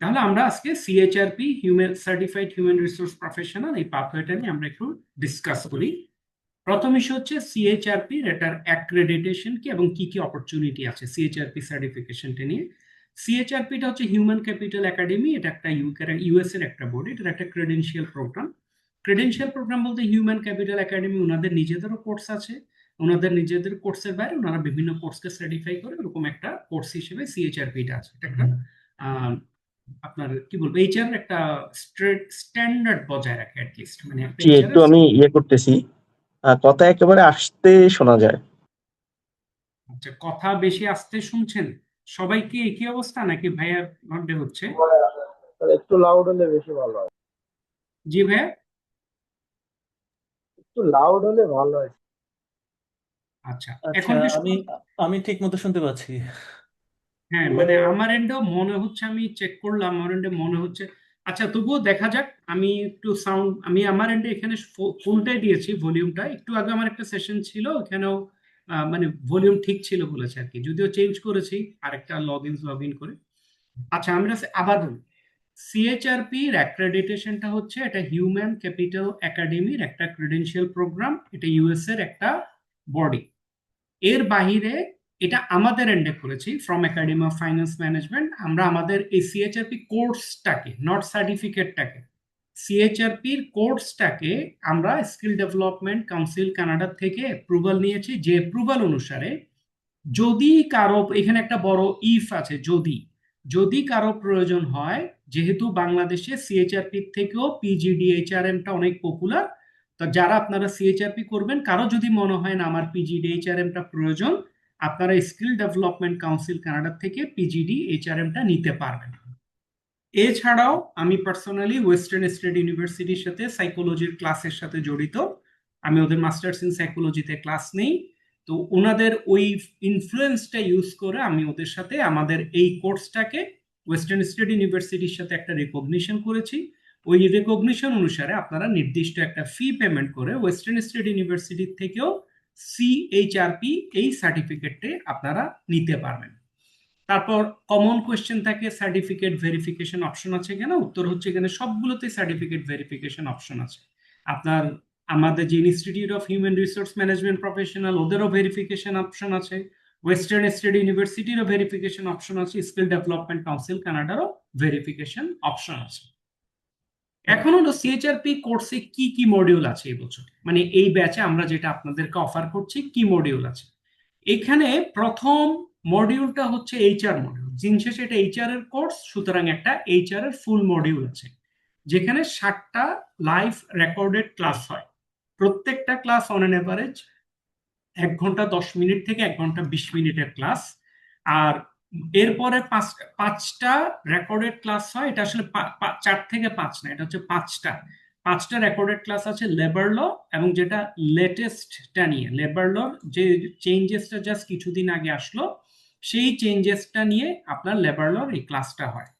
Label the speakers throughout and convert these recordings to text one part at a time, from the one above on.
Speaker 1: তাহলে আমরা আজকে CHRP human certified human resource professional এই পাথওয়েটা নিয়ে আমরা একটু ডিসকাস করি। প্রথম ইস্যু হচ্ছে সিএইচআরপি এটার অ্যাক্রেডিটেশন কি এবং কি কি অপরচুনিটি আছে সিএইচআরপি সার্টিফিকেশনটা নিয়ে। সিএইচআরপিটা হচ্ছে হিউম্যান ক্যাপিটাল একাডেমি, এটা একটা ইউএস এর একটা বোর্ড, এটা একটা ক্রেডেনশিয়াল প্রোগ্রাম। ক্রেডেনশিয়াল প্রোগ্রাম বলতে হিউম্যান ক্যাপিটাল একাডেমি ওনাদের নিজেদেরও কোর্স আছে, ওনাদের নিজেদের কোর্সের বাইরে ওনারা বিভিন্ন কোর্সকে সার্টিফাই করে, এরকম একটা কোর্স হিসেবে সিএইচআরপিটা আছে। এটা একটা আপনার কি বলবো এইচআর একটা স্ট্যান্ডার্ড বজায় রাখে অ্যাটলিস্ট, মানে একটা
Speaker 2: জি,
Speaker 1: এইচআর
Speaker 2: একটু আমি করতেছি। কথা একেবারে আসতে শোনা যায়।
Speaker 1: আচ্ছা, কথা বেশি আস্তে শুনছেন? সবাই কি একই অবস্থা নাকি ভাইয়ার মধ্যে হচ্ছে?
Speaker 3: একটু লাউড হলে বেশি ভালো হয়।
Speaker 1: জি ভাইয়া।
Speaker 3: একটু লাউড হলে ভালো হয়।
Speaker 1: আচ্ছা,
Speaker 4: আচ্ছা,
Speaker 1: এখন কি
Speaker 4: আমি আমি ঠিক মতো শুনতে পাচ্ছি।
Speaker 1: হ্যাঁ, মানে আমার এন্ডেও মনে হচ্ছে, আমি চেক করলাম আমার এন্ডে মনে হচ্ছে। আচ্ছা, তবুও দেখা যাক। আমি একটু সাউন্ড, আমি আমার এন্ডে এখানে ফুলটাই দিয়েছি, ভলিউমটা। একটু আগে আমার একটা সেশন ছিল, ওখানেও মানে ভলিউম ঠিক ছিল বলেছে আর কি, যদিও চেঞ্জ করেছি আরেকটা লগ ইন করে। আচ্ছা, আমরা আবার সিএইচআরপি এর অ্যাক্রেডিটেশনটা হচ্ছে, এটা হিউম্যান ক্যাপিটাল একাডেমির একটা ক্রেডেনশিয়াল প্রোগ্রাম, এটা ইউএস এর একটা বডি। এর বাহিরে এটা আমাদের এন্ডে করেছি from academy of finance management. আমরা আমাদের এই সিএইচআরপি কোর্সটাকে, নট সার্টিফিকেটটাকে, সিএইচআরপির কোর্সটাকে আমরা স্কিল ডেভেলপমেন্ট কাউন্সিল কানাডা থেকে অ্যাপ্রুভাল নিয়েছি, যে অ্যাপ্রুভাল অনুসারে যদি কারো, এখানে একটা বড় ইফ আছে, যদি যদি কারো প্রয়োজন হয়, যেহেতু বাংলাদেশে সিএইচআরপি থেকেও পিজিডিএইচআরএমটা অনেক পপুলার, তো যারা আপনারা সিএইচআরপি করবেন, কারো যদি মনে হয় না আমার পিজিডিএইচআরএমটা প্রয়োজন, আপনারা স্কিল ডেভেলপমেন্ট কাউন্সিল কানাডা থেকে পিজিডিএইচআরএমটা নিতে পারবেন। এছাড়াও আমি পার্সোনালি ওয়েস্টার্ন স্টেট ইউনিভার্সিটির সাথে সাইকোলজির ক্লাসের সাথে জড়িত, আমি ওদের মাস্টার্স ইন সাইকোলজিতে ক্লাস নেই। তো ওনাদের ওই ইনফ্লুয়েন্সটা ইউজ করে আমি ওদের সাথে আমাদের এই কোর্সটাকে ওয়েস্টার্ন স্টেট ইউনিভার্সিটির সাথে একটা রেকগনিশন করেছি। ওই রেকগনিশন অনুসারে আপনারা নির্দিষ্ট একটা ফি পেমেন্ট করে ওয়েস্টার্ন স্টেট ইউনিভার্সিটি থেকেও সিএইচআরপি এই সার্টিফিকেটে আপনারা নিতে পারবেন। তারপর কমন কোয়েশ্চেন থাকে, সার্টিফিকেট ভেরিফিকেশন অপশন আছে কেন? উত্তর হচ্ছে এখানে সবগুলোতে সার্টিফিকেট ভেরিফিকেশন অপশন আছে। আপনার আমাদের যে institute of human resource management professional, ওদেরও ভেরিফিকেশন অপশন আছে, ওয়েস্টার্ন স্টেট ইউনিভার্সিটিরও ভেরিফিকেশন অপশন আছে, স্কিল ডেভেলপমেন্ট কাউন্সিল কানাডারও ভেরিফিকেশন অপশন আছে। এখন হলো সিএইচআরপি কোর্সে কি কি মডিউল আছে এই বছর, মানে এই ব্যাচে আমরা যেটা আপনাদেরকে অফার করছি কি মডিউল আছে। এখানে প্রথম মডিউলটা হচ্ছে এইচআর মডিউল, দিন শেষে এটা এইচআর এর কোর্স, সুতরাং একটা এইচআর এর ফুল মডিউল আছে, যেখানে 60টা লাইভ রেকর্ডেড ক্লাস হয়। প্রত্যেকটা ক্লাস অন এন এভারেজ 1 ঘন্টা 10 মিনিট থেকে 1 ঘন্টা 20 মিনিটের ক্লাস। আর এরপরে পাঁচটা রেকর্ডেড ক্লাস হয়, এটা আসলে 4 থেকে 5 না, এটা হচ্ছে পাঁচটা রেকর্ডেড ক্লাস আছে লেবার ল, এবং যেটা লেটেস্টটা নিয়ে, লেবার ল যে চেঞ্জেসটা জাস্ট কিছুদিন আগে আসলো, সেই চেঞ্জেসটা নিয়ে আপনার লেবার লর এই ক্লাসটা হয়।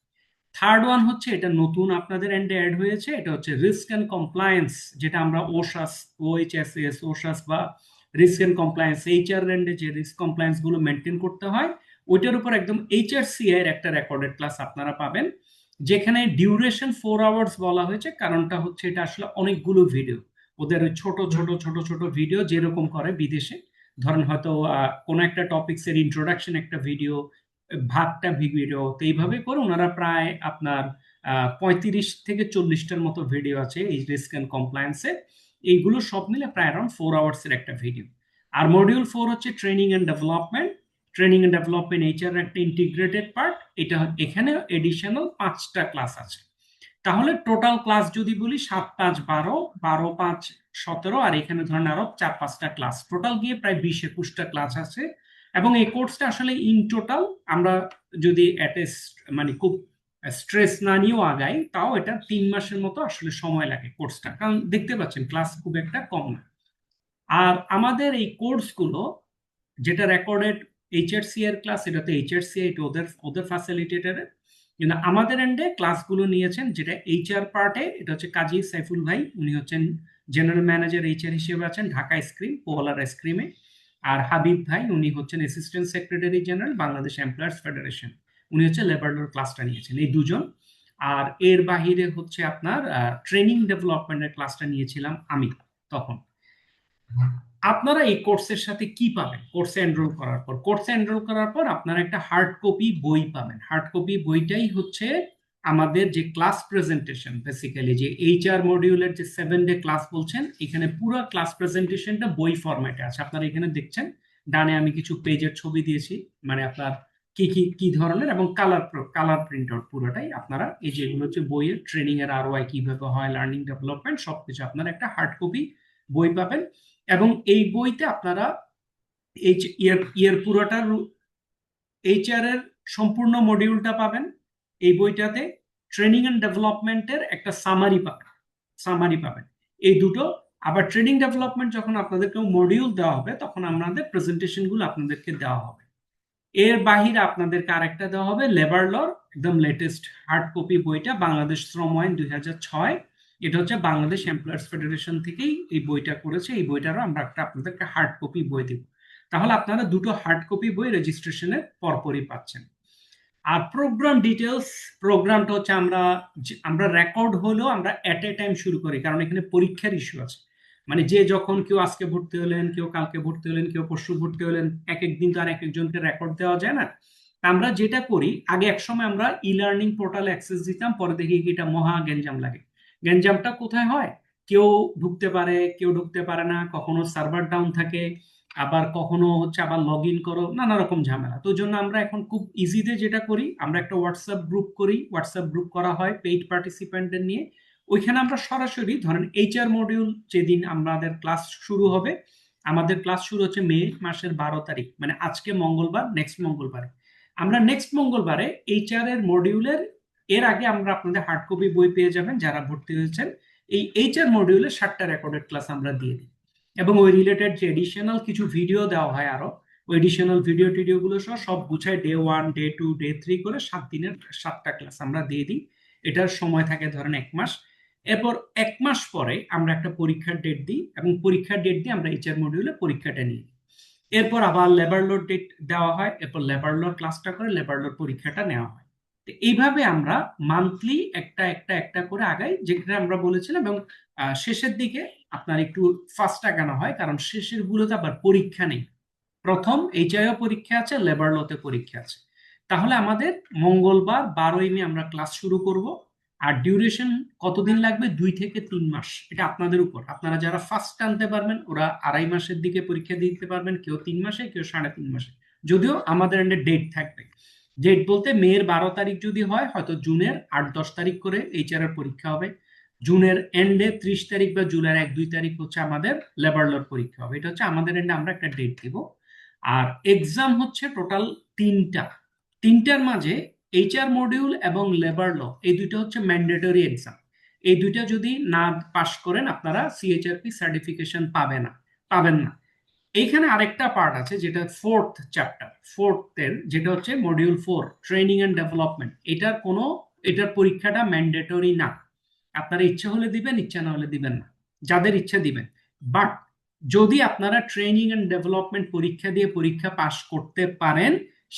Speaker 1: থার্ড ওয়ান হচ্ছে, এটা নতুন আপনাদের এন্ডে অ্যাড হয়েছে, এটা হচ্ছে রিস্ক এন্ড কমপ্লায়েন্স, যেটা আমরা ওশাস, ওএইচএসএস, ওশাস বা রিস্ক এন্ড কমপ্লায়েন্স, এইচআর এন্ডে যে রিস্ক কমপ্লায়েন্স গুলো মেনটেন করতে হয়, ওইটার উপর একদম এইচআরসিআই এর একটা রেকর্ডেড ক্লাস আপনারা পাবেন, যেখানে ডিউরেশন 4 আওয়ার্স বলা হয়েছে। কারণটা হচ্ছে এটা আসলে অনেকগুলো ভিডিও, ওদের ওই ছোট ছোট ছোট ছোট ভিডিও যেরকম করে বিদেশে, ধরেন হয়তো কোনো একটা টপিক্স এর ইন্ট্রোডাকশন একটা ভিডিও, ভাগটা ভিডিও, তো এইভাবে করে ওনারা প্রায় আপনার 35 থেকে 40টার মতো ভিডিও আছে এই রিস্ক এন্ড কমপ্লায়েন্সে। এইগুলো সব মিলে প্রায় অ্যারাউন্ড 4 আওয়ার্স এর একটা ভিডিও। আর মডিউল 4 হচ্ছে training and development. Training and development HR একটা ইন্টিগ্রেটেড পার্ট, এটা এখানে এডিশনাল 5টা ক্লাস আছে। তাহলে টোটাল ক্লাস যদি বলি 7 5 12, 12 5 17, আর এখানে ধরেন আরো 4 5টা ক্লাস, টোটাল গিয়ে প্রায় 20 21টা ক্লাস আছে। এবং এই কোর্সটা আসলে ইন টোটাল আমরা যদি মানে খুব স্ট্রেস না নিয়েও আগাই, তাও এটা 3 মাসের মতো আসলে সময় লাগে কোর্সটা, কারণ দেখতে পাচ্ছেন ক্লাস খুব একটা কম না। আর আমাদের এই কোর্সগুলো, যেটা রেকর্ডেড এইচআরসি এর ক্লাস, এটা তো এইচআরসি, এটা ওদের ওদের ফ্যাসিলিটেটরে, কিন্তু আমাদের এন্ডে ক্লাসগুলো নিয়েছেন যেটা এইচআর পার্টে, এটা হচ্ছে কাজী সাইফুল ভাই, উনি হচ্ছেন জেনারেল ম্যানেজার এইচআর হিসেবে আছেন ঢাকা স্ক্রিম, পোলার স্ক্রিমে। আর হাবিব ভাই উনি হচ্ছেন assistant secretary general Bangladesh employers federation, উনি হচ্ছে লেবার লর ক্লাসটা নিয়েছেন, এই দুজন। আর এর বাহিরে হচ্ছে আপনার ট্রেনিং ডেভেলপমেন্টের ক্লাসটা নিয়েছিলাম আমি তখন। আপনারা এই কোর্সের সাথে কি পাবেন? কোর্সে এনরোল করার পর আপনারা একটা হার্ড কপি বই পাবেন। হার্ড কপি বইটাই হচ্ছে আমাদের যে ক্লাস প্রেজেন্টেশন, বেসিক্যালি যে এইচআর মডিউলের যে 7 ডে ক্লাস বলছেন, এখানে পুরো ক্লাস প্রেজেন্টেশনটা বই ফরম্যাটে আছে। আপনারা এখানে দেখছেন ডানে আমি কিছু পেজের ছবি দিয়েছি, মানে আপনার কি কি কি ধরনের, এবং কালার প্রিন্ট আউট পুরোটাই আপনারা এই যেগুলো হচ্ছে বইয়ের ট্রেনিং এর আরওআই কিভাবে হয়, লার্নিং ডেভেলপমেন্ট সবকিছু আপনারা একটা হার্ড কপি বই পাবেন। এবং এই বইতে আপনারা এর পুরোটার এইচআর এর সম্পূর্ণ মডিউলটা পাবেন এই বইটাতে। ট্রেনিং এন্ড ডেভেলপমেন্টের একটা সামারি পাবেন এই দুটো। আবার ট্রেনিং ডেভেলপমেন্ট যখন আপনাদেরকে মডিউল দেওয়া হবে তখন আমাদের প্রেজেন্টেশন গুলো আপনাদেরকে দেওয়া হবে। এর বাহিরে আপনাদেরকে আরেকটা দেওয়া হবে লেবার লর, একদম লেটেস্ট হার্ড কপি বইটা, বাংলাদেশ শ্রম আইন 2006। এটা হচ্ছে বাংলাদেশ এমপ্লয়ার্স ফেডারেশন থেকেই এই বইটা করেছে। এই বইটারও আমরা একটা আপনাদেরকে হার্ড কপি বই দিব। তাহলে আপনারা দুটো হার্ড কপি বই রেজিস্ট্রেশনের পরপরই পাচ্ছেন। আর প্রোগ্রাম ডিটেলস, প্রোগ্রামটা হচ্ছে আমরা রেকর্ড হলেও আমরা এট এ টাইম শুরু করি, কারণ এখানে পরীক্ষার ইস্যু আছে। মানে যে যখন কেউ আজকে ভর্তি হলেন, কেউ কালকে ভর্তি হলেন, কেউ পরশু ভর্তি হলেন, এক এক দিন তো আর এক একজনকে রেকর্ড দেওয়া যায় না। আমরা যেটা করি, আগে এক সময় আমরা ই লার্নিং পোর্টালে অ্যাক্সেস দিতাম, পরে দেখি কি এটা মহা গ্যাঞ্জাম লাগে। গ্যাঞ্জামটা কোথায় হয়? কেউ ঢুকতে পারে, কেউ ঢুকতে পারে না, কখনো সার্ভার ডাউন থাকে, আবার কখনো হচ্ছে আবার লগ ইন করো, নানা রকম ঝামেলা। তো জন্য আমরা এখন খুব ইজিতে যেটা করি, আমরা একটা হোয়াটসঅ্যাপ গ্রুপ করি। হোয়াটসঅ্যাপ গ্রুপ করা হয় পেইড পার্টিসিপেন্টদের নিয়ে। ওইখানে আমরা সরাসরি ধরেন এইচআর মডিউল যেদিন আমাদের ক্লাস শুরু হবে, আমাদের ক্লাস শুরু হচ্ছে মে মাসের 12 তারিখ, মানে আজকে মঙ্গলবার, নেক্সট মঙ্গলবারে। আমরা নেক্সট মঙ্গলবারে এইচআর এর মডিউলের এর আগে আমরা আপনাদের হার্ড কপি বই পেয়ে যাবেন যারা ভর্তি হয়েছেন। এই এইচআর মডিউলের 7টা রেকর্ডেড ক্লাস আমরা দিয়ে দিই, এবং ওই রিলেটেড যে এডিশনাল কিছু ভিডিও দেওয়া হয় আরো, ওই এডিশনাল ভিডিও গুলো সব গুছায় ডে 1, ডে 2, ডে 3 করে 7 দিনের 7টা ক্লাস আমরা দিয়ে দিই। এটার সময় থাকে ধরেন 1 মাস। এরপর 1 মাস পরে আমরা একটা পরীক্ষার ডেট দিই, এবং পরীক্ষার ডেট দিয়ে আমরা এইচআর মডিউলে পরীক্ষাটা নিই। এরপর আবার লেবার লোড ডেট দেওয়া হয়, এরপর লেবার লোড ক্লাসটা করে লেবার লোড পরীক্ষাটা নেওয়া হয়। তো এইভাবে আমরা মান্থলি একটা একটা একটা করে আগাই, যেখানে আমরা বলেছিলাম। এবং শেষের দিকে আপনার একটু ফাস্ট আগানো হয়, কারণ শেষের গুলোতে আবার পরীক্ষা নেই। প্রথম এইচআইও পরীক্ষা আছে, লেবার লোতে পরীক্ষা আছে। তাহলে আমাদের মঙ্গলবার 12ই মে আমরা ক্লাস শুরু করব। আর ডিউরেশন কতদিন লাগবে? 2 থেকে 3 মাস, এটা আপনাদের উপর। আপনারা যারা ফার্স্ট টানতে পারবেন ওরা 2.5 মাসের দিকে পরীক্ষা দিতে পারবেন, কেউ 3 মাসে, কেউ 3.5 মাসে। যদিও আমাদের এন্ডে ডেট থাকবে। ডেট বলতে মেয়ের 12 তারিখ যদি হয়, হয়তো জুনের 8-10 তারিখ করে এইচআর এর পরীক্ষা হবে। জুনের এন্ডে 30 তারিখ বা জুলাইয়ের 1-2 তারিখ হচ্ছে আমাদের লেবার লর পরীক্ষা হবে। এটা হচ্ছে আমাদের এন্ডে আমরা একটা ডেট দিব। আর এক্সাম হচ্ছে টোটাল 3টার মাঝে এইচআর মডিউল এবং লেবার ল, এই দুইটা হচ্ছে ম্যান্ডেটরি এক্সাম। এই দুইটা যদি না পাশ করেন আপনারা সিএইচআরপি সার্টিফিকেশন পাবেন না। এইখানে আরেকটা পার্ট আছে যেটা ফোর্থের, যেটা হচ্ছে মডিউল 4 ট্রেনিং এন্ড ডেভেলপমেন্ট। এটার পরীক্ষাটা ম্যান্ডেটরি না। আপনারা ইচ্ছা হলে দিবেন, ইচ্ছা না হলে দিবেন না, যাদের ইচ্ছা দিবেন। বাট যদি আপনারা ট্রেনিং এন্ড ডেভেলপমেন্ট পরীক্ষা দিয়ে পরীক্ষা পাশ করতে পারেন,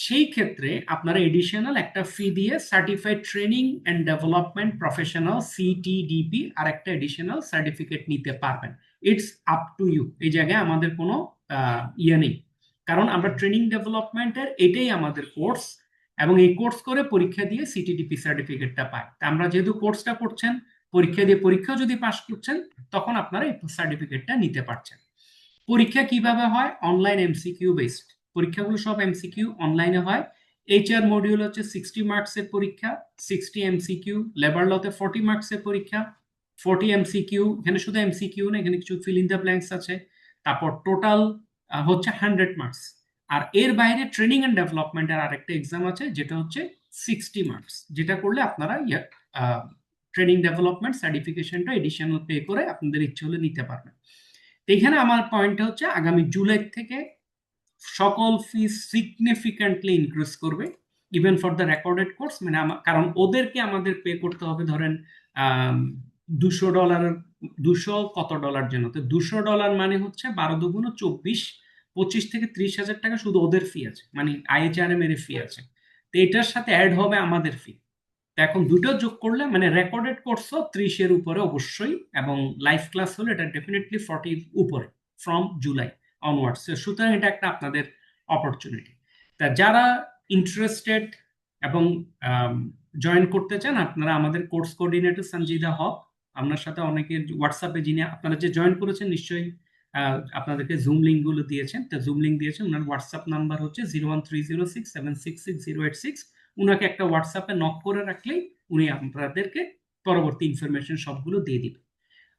Speaker 1: সেই ক্ষেত্রে আপনারা এডিশনাল একটা ফি দিয়ে certified training and development professional CTDP আর একটা এডিশনাল সার্টিফিকেট নিতে পারবেন। It's up to you. এই জায়গায় আমাদের কোনো ইয়ে নেই, কারণ আমরা ট্রেনিং ডেভেলপমেন্টের এটাই আমাদের কোর্স, এবং এই কোর্স করে পরীক্ষা দিয়ে সিটিডিপি সার্টিফিকেটটা পাই। তা আমরা যেহেতু কোর্সটা করছেন, পরীক্ষা দিয়ে পরীক্ষা যদি পাশ করছেন, তখন আপনারা এই সার্টিফিকেটটা নিতে পারছেন। পরীক্ষা কিভাবে হয়? অনলাইন এমসিকিউ বেসড পরীক্ষাগুলো, সব এমসিকিউ অনলাইনে হয়। এইচআর মডিউল হচ্ছে 60 মার্কসের পরীক্ষা, 60 এমসিকিউ। লেবার লতে 40 মার্কসের পরীক্ষা, 40 এমসিকিউ। এখানে শুধু এমসিকিউ না, এখানে কিছু ফিল ইন দ্য ব্ল্যাঙ্কস আছে। তারপর টোটাল হচ্ছে 100 মার্কস। আর এর বাইরে ট্রেনিং এন্ড ডেভেলপমেন্টের আরেকটা এক্সাম আছে, যেটা হচ্ছে 60 মার্কস, যেটা করলে আপনারা ট্রেনিং ডেভেলপমেন্ট সার্টিফিকেশনটা এডিশনাল পে করে আপনাদের ইচ্ছে হলে নিতে পারবেন। এখানে আমার পয়েন্টটা হচ্ছে আগামী জুলাই থেকে সকল ফিস সিগনিফিক্যান্টলি ইনক্রিজ করবে, even for the recorded course. মানে কারণ ওদেরকে আমাদের পে করতে হবে ধরেন $200, $200 কত ডলার যেন, তো $200 মানে হচ্ছে 12 দুগুণ 24, 25 থেকে 30 হাজার টাকা শুধু ওদের ফি আছে, মানে IHRM এর ফি আছে। তো এটার সাথে অ্যাড হবে আমাদের ফি। তো এখন দুটো যোগ করলে মানে রেকর্ডেড কোর্সও 30-এর উপরে অবশ্যই, এবং লাইভ ক্লাস হলে এটা ডেফিনেটলি 40 উপরে ফ্রম জুলাই অনওয়ার্ডস। সুতরাং এটা একটা আপনাদের অপরচুনিটি। তা যারা ইন্টারেস্টেড এবং জয়েন করতে চান, আপনারা আমাদের কোর্স কোঅর্ডিনেটর সঞ্জিদা হক, আপনার সাথে অনেকে হোয়াটসঅ্যাপে, যিনি আপনারা যে জয়েন করেছেন নিশ্চয়ই আপনাদেরকে জুম লিঙ্ক গুলো দিয়েছেন, তো জুম লিঙ্ক দিয়েছেন। ওনার হোয়াটসঅ্যাপ নাম্বার হচ্ছে 01306766766। উনাকে একটা হোয়াটসঅ্যাপে নক করে রাখলেই উনি আপনাদেরকে পরবর্তী ইনফরমেশন সবগুলো দিয়ে দিবেন।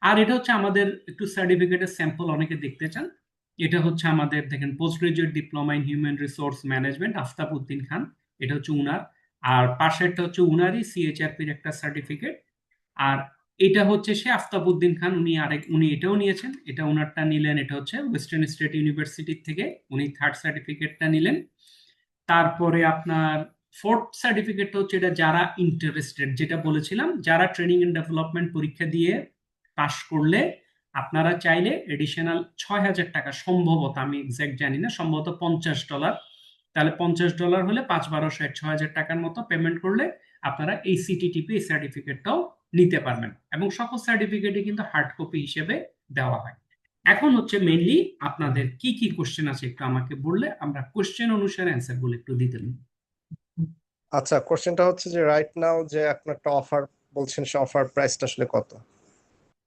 Speaker 1: আর এটা হচ্ছে আমাদের একটু সার্টিফিকেটের স্যাম্পল অনেকে দেখতে চান। এটা হচ্ছে আমাদের, দেখেন, post graduate diploma in human resource management, Aftab Uddin Khan, এটা হচ্ছে উনার। আর পাশেরটা হচ্ছে উনারই CHRP-র একটা সার্টিফিকেট। আর এটা হচ্ছে সে আফতাব উদ্দিন খান, উনি এটাও নিয়েছেন, এটা উনারটা নিলেন। এটা হচ্ছে ওয়েস্টার্ন স্টেট ইউনিভার্সিটি থেকে উনি থার্ড সার্টিফিকেটটা নিলেন। তারপরে আপনার ফোর্থ সার্টিফিকেটটা হচ্ছে, এটা যারা ইন্টারেস্টেড, যেটা বলেছিলাম, যারা ট্রেনিং এন্ড ডেভেলপমেন্ট পরীক্ষা দিয়ে পাশ করলে আপনারা চাইলে এডিশনাল 6,000 টাকা, সম্ভবত আমি এক্সাক্ট জানি না, সম্ভবত $50, তাহলে $50 হলে 5-12-60, 6,000 টাকার মতো পেমেন্ট করলে আপনারা এই CTTP এই সার্টিফিকেটটাও নিতে পারবেন। এবং সকল সার্টিফিকেটই কিন্তু হার্ড কপি হিসেবে দেওয়া হয়। এখন হচ্ছে মেইনলি আপনাদের কি কি কোশ্চেন আছে একটু আমাকে বললে আমরা কোশ্চেন অনুসারে অ্যান্সার গুলো একটু দিতেন।
Speaker 5: আচ্ছা, কোশ্চেনটা হচ্ছে যে রাইট নাও যে আপনার একটা অফার বলছেন, সে অফার প্রাইসটা আসলে কত?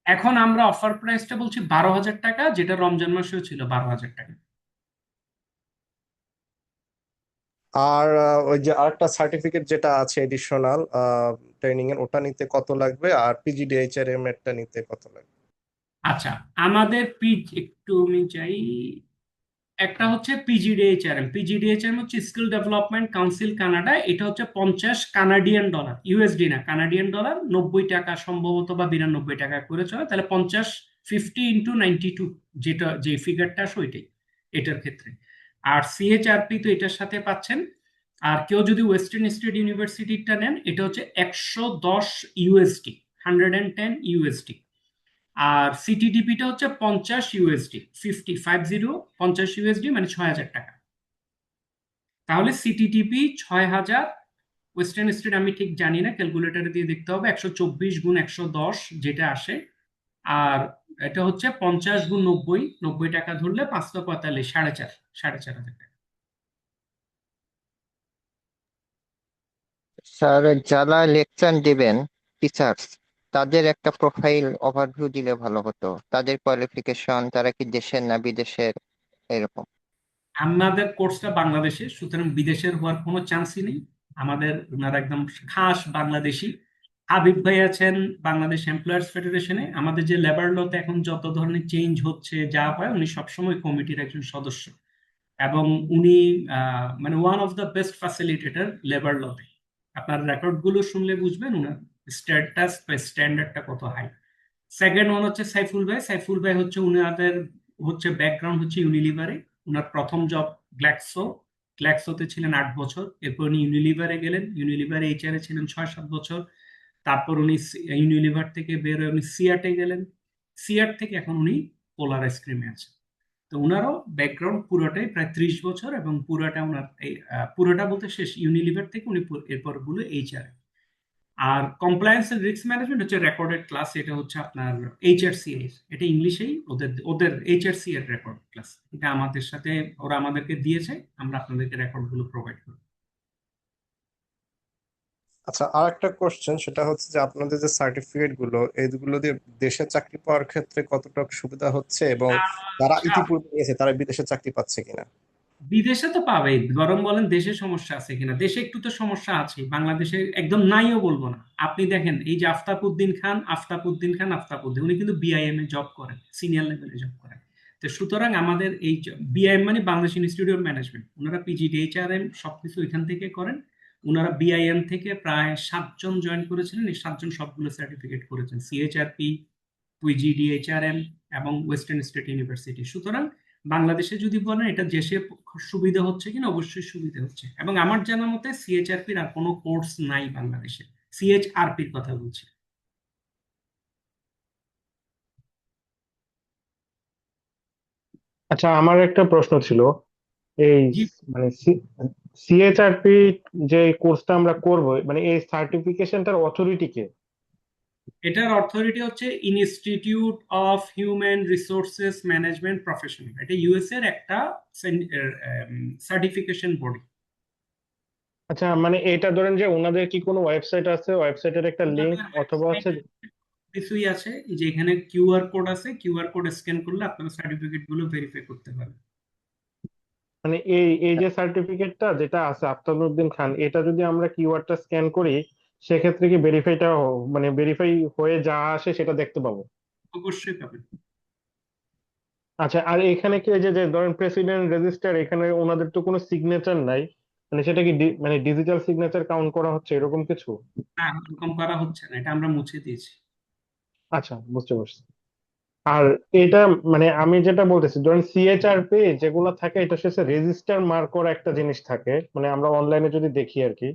Speaker 1: এখন আমরা অফার প্রাইসটা বলছি 12,000 টাকা, যেটা রমজান মাসেও ছিল 12,000 টাকা।
Speaker 5: আর ওই যে আরেকটা সার্টিফিকেট যেটা আছে এডিশনাল ট্রেনিং এর, ওটা নিতে কত লাগবে? আর PGDHRM এরটা নিতে কত লাগবে?
Speaker 1: আচ্ছা, আমাদের একটু আমি চাই, একটা হচ্ছে পিজিডিএইচআরএম হচ্ছে স্কিল ডেভেলপমেন্ট কাউন্সিল কানাডা, এটা হচ্ছে 50 কানাডিয়ান ডলার, USD না, কানাডিয়ান ডলার, 90 টাকা সম্ভবত বা 92 টাকা করে চলে, তাহলে 50, 50 × 92, যেটা যে ফিগারটা আসে ওইটাই এটার ক্ষেত্রে। আর CHRP তো এটার সাথে পাচ্ছেন। আর কেউ যদি ওয়েস্টার্ন স্টেট ইউনিভার্সিটিটা নেন, এটা হচ্ছে 110 USD, 110 USD। আর CTTP-টা হচ্ছে 50 USD, 50 মানে 6,000 টাকা। তাহলে CTTP 6,000, ওয়েস্টার্ন স্টেট আমি ঠিক জানি না, ক্যালকুলেটরে দিয়ে দেখতে হবে, 124 × 110 যেটা আসে। আর এটা হচ্ছে 50 × 90, 90 টাকা ধরলে 545, 4,500 টাকা।
Speaker 6: স্যার, যারা লেকচার দিবেন, টিচার্স, তাদের একটা প্রোফাইল ওভারভিউ দিলে ভালো হতো। তাদের কোয়ালিফিকেশন, তারা কি দেশের না বিদেশের, এরকম।
Speaker 1: আমাদের কোর্সটা বাংলাদেশে, সুতরাং বিদেশের হওয়ার কোনো চান্সই নেই। আমাদের ওনারা একদম খাস বাংলাদেশি। হাবিব ভাই আছেন বাংলাদেশ এমপ্লয়ার্স ফেডারেশনে। আমাদের যে লেবার লতে এখন যত ধরনের চেঞ্জ হচ্ছে, যা হয়, উনি সবসময় কমিটির একজন সদস্য, এবং উনি মানে one of the best facilitator labour লতে। আপনার রেকর্ড গুলো শুনলে বুঝবেন উনার স্ট্যাটাস বা স্ট্যান্ডার্ডটা কত হাই। সেকেন্ড ওয়ান হচ্ছে সাইফুল ভাই হচ্ছে উনাদের হচ্ছে ব্যাকগ্রাউন্ড হচ্ছে ইউনিলিভারে। উনার প্রথম জব গ্ল্যাক্সোতে ছিলেন 8 বছর, এরপর উনি ইউনিলিভারে গেলেন, ইউনিলিভারে HR-এ ছিলেন 6-7 বছর। তারপর উনি ইউনিলিভার থেকে বের হয়ে উনি সিয়াটে গেলেন, সিয়াট থেকে এখন উনি পোলার আইসক্রিমে আছেন। তো উনারও ব্যাকগ্রাউন্ড পুরোটাই প্রায় 30 বছর, এবং পুরোটা উনার এই পুরোটা বলতে শেষ ইউনিলিভার থেকে উনি এরপর গুলো HR-এ। আর কমপ্লায়েন্স এন্ড রিস্ক ম্যানেজমেন্ট হচ্ছে রেকর্ডেড ক্লাস, এটা হচ্ছে আপনার HRC এর, এটা ইংলিশেই ওদের ওদের HRC এর রেকর্ড ক্লাস, এটা আমাদের সাথে ওরা আমাদেরকে দিয়েছে, আমরা আপনাদেরকে রেকর্ড গুলো প্রোভাইড করি।
Speaker 5: আচ্ছা, আর একটা কোশ্চেন, সেটা হচ্ছে যে আপনাদের যে সার্টিফিকেট গুলো, এইগুলো দিয়ে দেশে চাকরি পাওয়ার ক্ষেত্রে কতটা সুবিধা হচ্ছে, এবং যারা ইতিপূর্বে নিয়েছে তারা বিদেশে চাকরি পাচ্ছে কিনা?
Speaker 1: বিদেশে তো পাবেই, বরং বলেন দেশে সমস্যা আছে কিনা। দেশে একটু তো সমস্যা আছে, বাংলাদেশে একদম নাইও বলবো না। আপনি দেখেন এই যে আফতাব উদ্দিন, উনি কিন্তু BIM এ জব করেন, সিনিয়র লেভেলে জব করেন। তো সুতরাং আমাদের এই BIM মানে বাংলাদেশ ইনস্টিটিউট অফ ম্যানেজমেন্ট, ওনারা PGDHRM সবকিছু এখান থেকে করেন। ওনারা BIM থেকে প্রায় 7 জন জয়েন করেছিলেন, এই 7 জন সবগুলো সার্টিফিকেট করেছেন, CHRP, PGDHRM এবং ওয়েস্টার্ন স্টেট ইউনিভার্সিটি। সুতরাং বাংলাদেশে যদি বলেন এটা দেশে সুবিধা হচ্ছে কিনা, অবশ্যই সুবিধা হচ্ছে। এবং আমার জানা মতে CHRP-র আর কোনো কোর্স নাই বাংলাদেশে, CHRP-র কথা বলছি।
Speaker 7: আচ্ছা, আমার একটা প্রশ্ন ছিল। এই
Speaker 1: জি,
Speaker 7: মানে সিএইচআরপি যে কোর্সটা আমরা করব, মানে এই সার্টিফিকেশনটার অথরিটি কে?
Speaker 1: এটার অথরিটি হচ্ছে institute of human resources management professional. এটা ইউএস এর একটা সার্টিফিকেশন বডি।
Speaker 7: আচ্ছা, মানে এটা ধরেন যে ওনাদের কি কোনো ওয়েবসাইট আছে, ওয়েবসাইটের একটা লিংক
Speaker 1: ওনাদের
Speaker 7: অথবা হচ্ছে?
Speaker 1: ওয়েবসাইটে কিছুই আছে, এই যে এখানে কিউআর কোড আছে, কিউআর কোড স্ক্যান করলে আপনার সার্টিফিকেট গুলো ভেরিফাই করতে পারবেন।
Speaker 7: মানে এই এই যে সার্টিফিকেটটা যেটা আছে আফতাবউদ্দিন খান, এটা যদি আমরা কিওয়ার্ডটা স্ক্যান করি, সেক্ষেত্রে কি মানে ভেরিফাই হয়ে যা আসে সেটা দেখতে পাবো?
Speaker 1: অবশ্যই পাবেন।
Speaker 7: আচ্ছা, আর এখানে কি এই যে যে ধরেন প্রেসিডেন্ট রেজিস্টার, এখানে ওনাদের তো কোনো সিগনেচার নাই, মানে সেটা কি মানে ডিজিটাল সিগনেচার কাউন্ট করা হচ্ছে এরকম কিছু?
Speaker 1: না, এরকম করা হচ্ছে না, এটা আমরা মুছে দিয়েছি।
Speaker 7: আচ্ছা, বুঝতে পারছি। আর এটা মানে আমি যেটা বলতেছি, ধরেন সিএইচআরপি যেগুলো থাকে, এটা হচ্ছে রেজিস্টার মার্ক করা একটা জিনিস থাকে, মানে আমরা অনলাইনে যদি দেখি আর কি।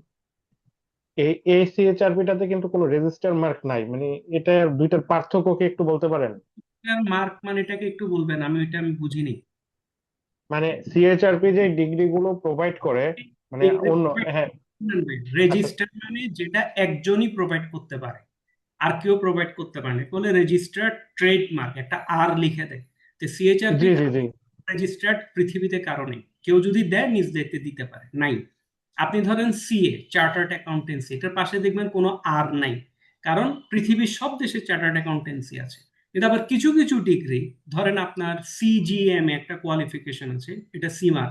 Speaker 7: এই সিএইচআরপিটাতে কিন্তু কোনো রেজিস্টার মার্ক নাই, মানে এটা দুইটার পার্থক্য কি একটু বলতে পারেন?
Speaker 1: মার্ক মানে এটাকে একটু বলবেন, আমি বুঝিনি।
Speaker 7: মানে সিএইচআরপি যে ডিগ্রি গুলো প্রোভাইড করে, মানে অন্য, হ্যাঁ। আচ্ছা,
Speaker 1: রেজিস্টার মানে যেটা একজনই প্রোভাইড করতে পারে, আর কেউ প্রোভাইড করতে পারে না, বলে রেজিস্টার্ড ট্রেডমার্ক, একটা আর লিখে দেয়। তো সিএইচআরপি
Speaker 7: জি জি জি।
Speaker 1: রেজিস্টার্ড পৃথিবীতে কারণে, কেউ যদি দেয় নিজ দায়িত্বে দিতে পারে, নাই। আপনি ধরেন সিএ, চার্টার্ড অ্যাকাউন্টেন্সি, এটার পাশে দেখবেন কোনো আর নাই, কারণ পৃথিবীর সব দেশে চার্টার্ড অ্যাকাউন্টেন্সি আছে। কিন্তু আবার কিছু কিছু ডিগ্রি, ধরেন আপনার সিজিএম একটা কোয়ালিফিকেশন আছে, এটা সীমার,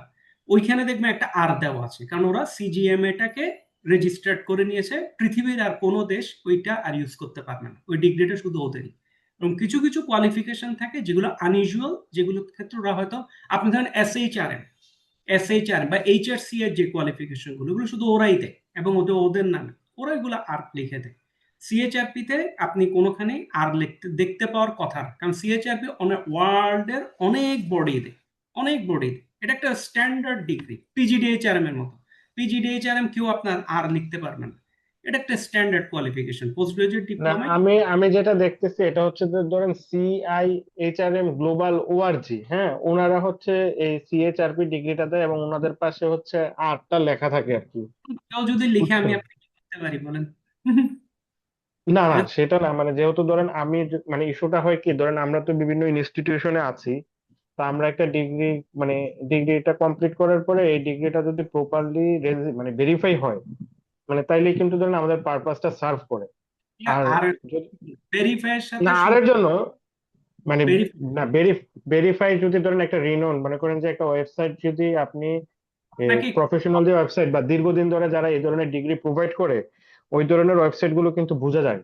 Speaker 1: ওইখানে দেখবেন একটা আর দেওয়া আছে, কারণ ওরা সিজিএম এটাকে রেজিস্টার্ড করে নিয়েছে, পৃথিবীর আর কোনো দেশ ওইটা আর ইউজ করতে পারবে না, ওই ডিগ্রিটা শুধু ওদেরই। এবং কিছু কিছু কোয়ালিফিকেশন থাকে যেগুলো আনইউজুয়াল, যেগুলোর ক্ষেত্রে ওরা হয়তো, আপনি ধরেন এসএইচআরএম বা এইচআরসি এর যে কোয়ালিফিকেশন গুলো, এগুলো শুধু ওরাই দেয় এবং ওদের ওদের নামে, ওরা এগুলো আর লিখে দেয়। সিএইচআরপি তে আপনি কোনোখানে আর লিখতে দেখতে পাওয়ার কথা না, কারণ সিএইচআরপি অনেক ওয়ার্ল্ডের অনেক বডি দেয়, অনেক বডি দেয়। এটা একটা স্ট্যান্ডার্ড ডিগ্রি, পিজিডিএইচআরএম এর মতো। পিজিডিএইচআরএম কেউ আপনার আর লিখতে পারবে না, এটা একটা স্ট্যান্ডার্ড কোয়ালিফিকেশন, পোস্ট গ্রাজুয়েট
Speaker 7: না,
Speaker 1: ডিপ্লোমায়।
Speaker 7: আমি যেটা দেখতেছি এটা হচ্ছে যে ধরেন সিআইএইচআরএম গ্লোবাল ওআরজি, হ্যাঁ, ওনারা হচ্ছে এই সিএইচআরপি ডিগ্রিটা দেয় এবং ওনাদের পাশে হচ্ছে আরটা লেখা থাকে আর কি।
Speaker 1: কেউ যদি লিখে, আমি
Speaker 7: বুঝছেন?
Speaker 1: আপনি কি করতে পারি বলেন?
Speaker 7: না না,
Speaker 1: এটা
Speaker 7: সেটা না, মানে যেহেতু ধরেন মানে ইস্যুটা হয় কি, ধরেন আমরা তো বিভিন্ন ইনস্টিটিউশনে আছি, তো আমরা একটা ডিগ্রি, মানে ডিগ্রিটা কমপ্লিট করার পরে এই ডিগ্রিটা যদি প্রপারলি মানে ভেরিফাই হয়, মানে তাইলে কিন্তু ধরেন আমাদের পারপাসটা সার্ভ করে। আর
Speaker 1: আর
Speaker 7: যদি
Speaker 1: ভেরিফাইয়ের সাথে
Speaker 7: না
Speaker 1: সব
Speaker 7: আরের জন্য, মানে
Speaker 1: ভেরিফাই
Speaker 7: না ভেরিফাই যদি ধরেন একটা রিনোন, মনে করেন যে একটা ওয়েবসাইট যদি আপনি
Speaker 1: আপনাকে
Speaker 7: প্রফেশনাল যে ওয়েবসাইট বা দীর্ঘদিন ধরে যারা এই ধরনের ডিগ্রি প্রোভাইড করে, ওই ধরনের ওয়েবসাইট গুলো কিন্তু বোঝা যায়।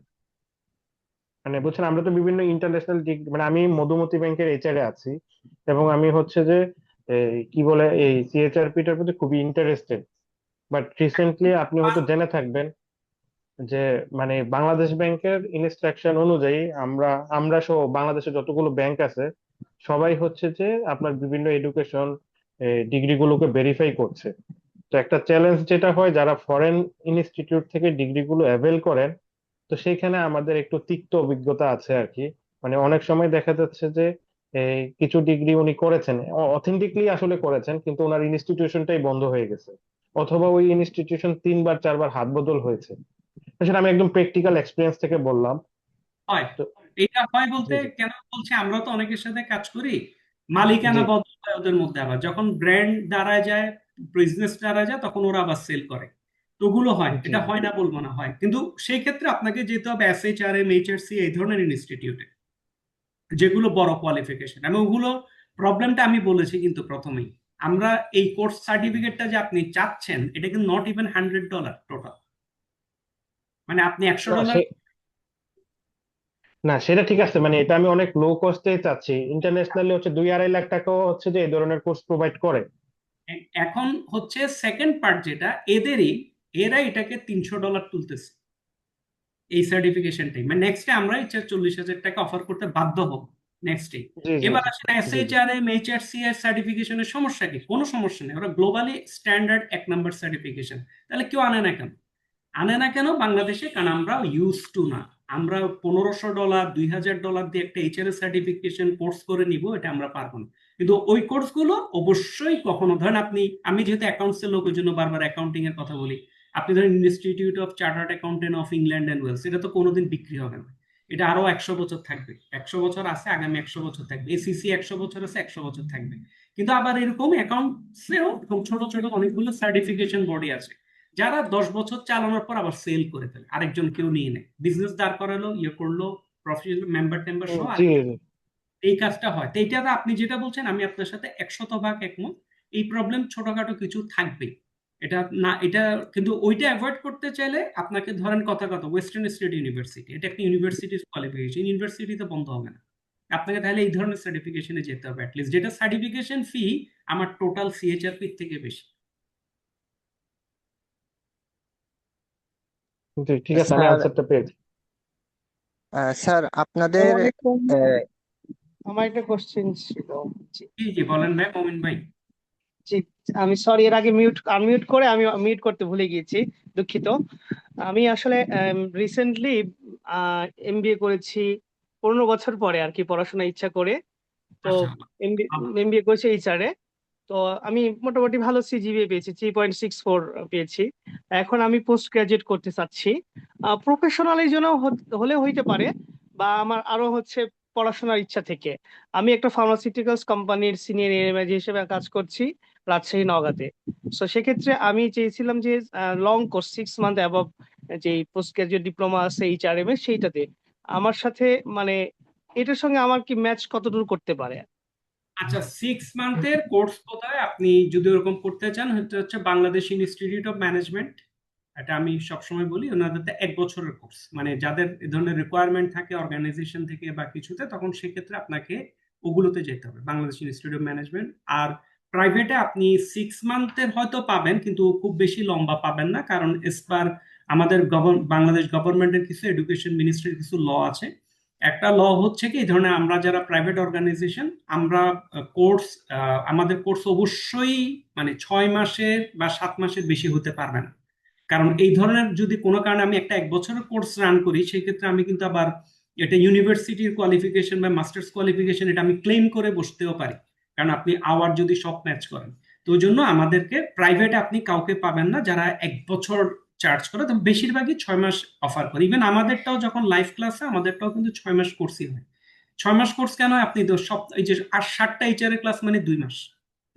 Speaker 7: মানে বুঝছেন, আমরা তো বিভিন্ন ইন্টারন্যাশনাল ডিগ্রি, মানে আমি মধুমতি ব্যাংকের এইচআরে আছি, এবং আমি হচ্ছে যে কি বলে এই সিএইচআরপি টার প্রতি খুবই ইন্টারেস্টেড। বাট রিসেন্টলি আপনি হয়তো জেনে থাকবেন যে মানে বাংলাদেশ ব্যাংকের ইনস্ট্রাকশন অনুযায়ী আমরা আমরা সহ বাংলাদেশে যতগুলো ব্যাংক আছে, সবাই হচ্ছে যে আপনার বিভিন্ন এডুকেশন ডিগ্রি গুলোকে ভেরিফাই করছে। তো একটা চ্যালেঞ্জ যেটা হয়, যারা ফরেন ইনস্টিটিউট থেকে ডিগ্রি গুলো অ্যাভেল করেন, তো সেইখানে আমাদের একটু তিক্ত অভিজ্ঞতা আছে আর কি। মানে অনেক সময় দেখা যাচ্ছে যে কিছু ডিগ্রি উনি করেছেন, অথেন্টিকলি আসলে করেছেন, কিন্তু ওনার ইনস্টিটিউশনটাই বন্ধ হয়ে গেছে, অথবা ওই ইনস্টিটিউশন 3 বার 4 বার হাত বদল হয়েছে। সেটা আমি একদম প্র্যাকটিক্যাল এক্সপিরিয়েন্স থেকে বললাম।
Speaker 1: হয়।
Speaker 7: তো
Speaker 1: এটা হয় বলতে
Speaker 7: জি জি
Speaker 1: কেন বলছি, আমরা তো অনেকের সাথে কাজ করি, মালিকানা
Speaker 7: জি
Speaker 1: বদল হয় ওদের মধ্যে, আবার যখন ব্র্যান্ড দাঁড়ায় যায়, বিজনেস দাঁড়ায় যায়, তখন ওরা আবার সেল করে। তো ওগুলো হয়,
Speaker 7: জি
Speaker 1: এটা
Speaker 7: জি।
Speaker 1: হয় না বলবো না, হয়, কিন্তু সেই ক্ষেত্রে আপনাকে যেতে হবে এসএইচআরএম, এইচআরসি, এই ধরনের ইনস্টিটিউটে, যেগুলো বড় কোয়ালিফিকেশন। আমি ওগুলো, প্রবলেমটা আমি বলেছি কিন্তু প্রথমেই, আমরা এই কোর্স সার্টিফিকেটটা যে আপনি চাচ্ছেন, এটা কিন্তু নট ইভেন $100 টোটাল, মানে আপনি একশো
Speaker 7: না
Speaker 1: ডলার
Speaker 7: সে না, সেটা ঠিক আছে, মানে এটা আমি অনেক লো কস্টে চাচ্ছি। ইন্টারন্যাশনালি হচ্ছে 2-2.5 লাখ টাকাও হচ্ছে যে এই ধরনের কোর্স প্রোভাইড করে।
Speaker 1: এখন হচ্ছে সেকেন্ড পার্ট যেটা, এদেরই, এরা এটাকে $300 তুলতেছে এই সার্টিফিকেশনটাই, মানে নেক্সটে আমরা এটা 40,000 টাকা অফার করতে বাধ্য হব নেক্সটে।
Speaker 7: জি জি
Speaker 1: এবার
Speaker 7: জি
Speaker 1: আসেন
Speaker 7: জি জি।
Speaker 1: এসএইচআরএম, এইচআরসি এর সার্টিফিকেশনের সমস্যা কি? কোনো সমস্যা নেই, ওরা গ্লোবালি স্ট্যান্ডার্ড 1 নম্বর সার্টিফিকেশন। তাহলে কেউ আনে না কেন? আনে না কেন বাংলাদেশে? কারণ আমরা ইউজ টু না। আমরা $1,500, $2,000 দিয়ে একটা এইচআরএস সার্টিফিকেশন কোর্স করে নিব, এটা আমরা পারবো না। কিন্তু ওই কোর্সগুলো অবশ্যই কখনো ধরেন আমি যেহেতু অ্যাকাউন্টস এর লোক ওই জন্য বারবার অ্যাকাউন্টিং এর কথা বলি। আপনি ধরেন institute of chartered accountant of England and Wales, এটা তো কোনোদিন বিক্রি হবে না। এটা আরো 100 বছর থাকবে, 100 বছর আছে, আগামী 100 বছর থাকবে। এসিসি 100 বছর আছে, 100 বছর থাকবে। কিন্তু আবার এরকম অ্যাকাউন্টসেও ছোট ছোট অনেকগুলো সার্টিফিকেশন বডি আছে যারা 10 বছর চালানোর পর আবার সেল করে ফেলে, আরেকজন কেউ নিয়ে নেয়, বিজনেস দাঁড় করালো, ইয়ে করলো, প্রফেশনাল মেম্বার টেম্বার সহ
Speaker 7: জি
Speaker 1: এই কাজটা হয়। তো এইটা আপনি যেটা বলছেন আমি আপনার সাথে 100% একমত। এই প্রবলেম ছোটখাটো কিছু থাকবে, এটা না, এটা কিন্তু ওইটা অ্যাভয়েড করতে চাইলে আপনাকে ধরেন কথা ওয়েস্টার্ন স্টেট ইউনিভার্সিটি, এটা একটা ইউনিভার্সিটির কোয়ালিফিকেশন, ইউনিভার্সিটিতে বন্ধ হবে না। আপনাকে তাহলে এই ধরনের সার্টিফিকেশনে যেতে হবে অ্যাটলিস্ট, যেটা সার্টিফিকেশন ফি আমার টোটাল সিএচআরপি থেকে বেশি।
Speaker 7: জি, ঠিক আছে, আমি
Speaker 6: স্যার
Speaker 7: আনসারটা পেয়েছি।
Speaker 6: স্যার আপনাদের
Speaker 8: আসসালামু আলাইকুম।
Speaker 6: আহ,
Speaker 8: আমার একটা কোশ্চেন ছিল। জি
Speaker 1: জি জি, বলেন ভাই, মমিন ভাই।
Speaker 8: জি, আমি সরি, এর আগে আনমিউট করে আমি মিউট করতে ভুলে গিয়েছি, দুঃখিত। আমি আসলে রিসেন্টলি এমবিএ করেছি, 15 বছর পরে আর কি পড়াশোনা ইচ্ছা করে। তো
Speaker 1: মাশাআল্লাহ।
Speaker 8: এমবিএ করেছি এইচআর এ। তো আমি মোটামুটি ভালো সিজিপিএ পেয়েছি, 3.64 পেয়েছি। এখন আমি পোস্ট গ্রাজুয়েট করতে চাচ্ছি, প্রফেশনালের জন্য হলে হইতে পারে, বা আমার আরো হচ্ছে পড়াশোনার ইচ্ছা থেকে। আমি একটা ফার্মাসিউটিক্যালস কোম্পানির সিনিয়র এমএজি হিসেবে কাজ করছি রাজশাহী নওগাঁতে। তো সেক্ষেত্রে আমি চেয়েছিলাম যে লং কোর্স 6 মান্থ অ্যাবভ, যে পোস্ট গ্রাজুয়েট ডিপ্লোমা আছে এইচআরএম এর, সেইটাতে আমার সাথে মানে এটার সঙ্গে আমার কি ম্যাচ কতদূর করতে পারে?
Speaker 1: আচ্ছা, 6 মান্থের কোর্স কোথায় আপনি যদি ওরকম করতে চান, হচ্ছে হচ্ছে বাংলাদেশ ইনস্টিটিউট অফ ম্যানেজমেন্ট। এটা আমি সবসময় বলি, ওনাদের 1 বছরের কোর্স, মানে যাদের এ ধরনের রিকোয়ারমেন্ট থাকে অর্গানাইজেশন থেকে বা কিছুতে, তখন সেক্ষেত্রে আপনাকে ওগুলোতে যেতে হবে, বাংলাদেশ ইনস্টিটিউট অফ ম্যানেজমেন্ট। আর প্রাইভেটে আপনি 6 মান্থের হয়তো পাবেন, কিন্তু খুব বেশি লম্বা পাবেন না, কারণ এসপার আমাদের বাংলাদেশ গভর্নমেন্টের কিছু এডুকেশন মিনিস্ট্রির কিছু ল আছে। একটা ল হচ্ছে কি, এই ধরনের আমরা যারা প্রাইভেট অর্গানাইজেশন, আমরা কোর্স, আমাদের কোর্স অবশ্যই মানে 6 মাসের বা 7 মাসের বেশি হতে পারবে না। কারণ এই ধরনের যদি কোনো কারণে আমি একটা 1 বছরের কোর্স রান করি, সেক্ষেত্রে আমি কিন্তু আবার এটা ইউনিভার্সিটির কোয়ালিফিকেশন বা মাস্টার্স কোয়ালিফিকেশন, এটা আমি ক্লেম করে বসতেও পারি, কারণ আপনি আওয়ার যদি সব ম্যাচ করেন। তো ওই জন্য আমাদেরকে প্রাইভেটে আপনি কাউকে পাবেন না যারা 1 বছর চার্জ করে, তো বেশিরভাগই 6 মাস অফার করে। ইভেন আমাদেরটাও যখন লাইভ ক্লাসে, আমাদেরটাও কিন্তু 6 মাস কোর্সই হয়। 6 মাস কোর্স কেন, আপনি তো সব এই যে 7টা এইচআর এর ক্লাস মানে 2 মাস,